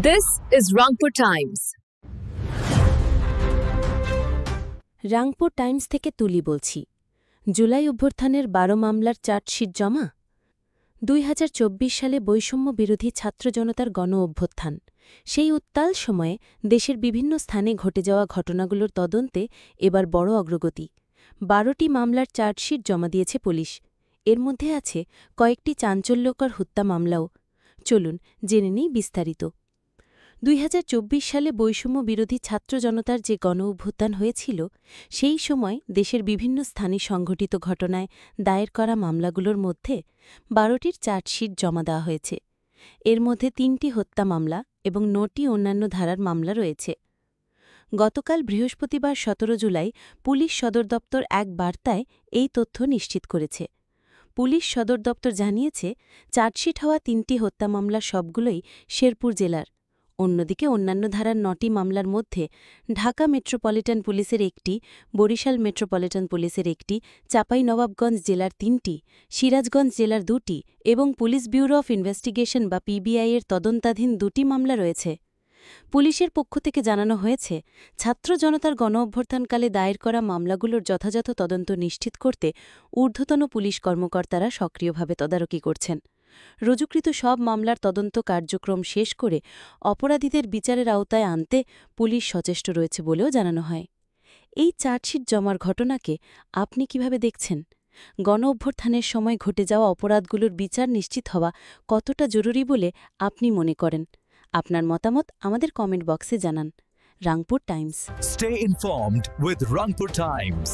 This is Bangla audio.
This is Rangpur Times. Rangpur Times থেকে তুলি বলছি। জুলাই অভ্যুত্থানের ১২ মামলার চার্জশিট জমা। ২০২৪ সালে বৈষম্য বিরোধী ছাত্র জনতার গণ অভ্যুত্থান, সেই উত্তাল সময়ে দেশের বিভিন্ন স্থানে ঘটে যাওয়া ঘটনাগুলোর তদন্তে এবার বড় অগ্রগতি। ১২টি মামলার চার্জশিট জমা দিয়েছে পুলিশ। এর মধ্যে আছে কয়েকটি চাঞ্চল্যকর হত্যা মামলাও। চলুন জেনে নিই বিস্তারিত। ২০২৪ সালে বৈষম্য বিরোধী ছাত্র জনতার যে গণ অভ্যুত্থান হয়েছিল, সেই সময় দেশের বিভিন্ন স্থানে সংঘটিত ঘটনায় দায়ের করা মামলাগুলোর মধ্যে ১২টির চার্জশিট জমা দেওয়া হয়েছে। এর মধ্যে ৩টি হত্যা মামলা এবং ৯টি অন্যান্য ধারার মামলা রয়েছে। গতকাল বৃহস্পতিবার ১৭ জুলাই পুলিশ সদর দপ্তর এক বার্তায় এই তথ্য নিশ্চিত করেছে। পুলিশ সদর দপ্তর জানিয়েছে, চার্জশিট হওয়া ৩টি হত্যা মামলার সবগুলোই শেরপুর জেলার। অন্যদিকে অন্যান্য ধারার ৯টি মামলার মধ্যে ঢাকা মেট্রোপলিটন পুলিশের একটি, বরিশাল মেট্রোপলিটন পুলিশের একটি, চাঁপাইনবাবগঞ্জ জেলার ৩টি, সিরাজগঞ্জ জেলার ২টি এবং পুলিশ ব্যুরো অফ ইনভেস্টিগেশন বা পিবিআই-এর তদন্তাধীন ২টি মামলা রয়েছে। পুলিশের পক্ষ থেকে জানানো হয়েছে, ছাত্র জনতার গণ অভ্যুত্থানকালে দায়ের করা মামলাগুলোর যথাযথ তদন্ত নিশ্চিত করতে ঊর্ধ্বতন পুলিশ কর্মকর্তারা সক্রিয়ভাবে তদারকি করছেন। রুজুকৃত সব মামলার তদন্ত কার্যক্রম শেষ করে অপরাধীদের বিচারের আওতায় আনতে পুলিশ সচেষ্ট রয়েছে বলেও জানানো হয়। এই চার্জশিট জমার ঘটনাকে আপনি কিভাবে দেখছেন? গণ অভ্যুত্থানের সময় ঘটে যাওয়া অপরাধগুলোর বিচার নিশ্চিত হওয়া কতটা জরুরি বলে আপনি মনে করেন? আপনার মতামত আমাদের কমেন্ট বক্সে জানান। Rangpur Times. Stay informed with Rangpur Times.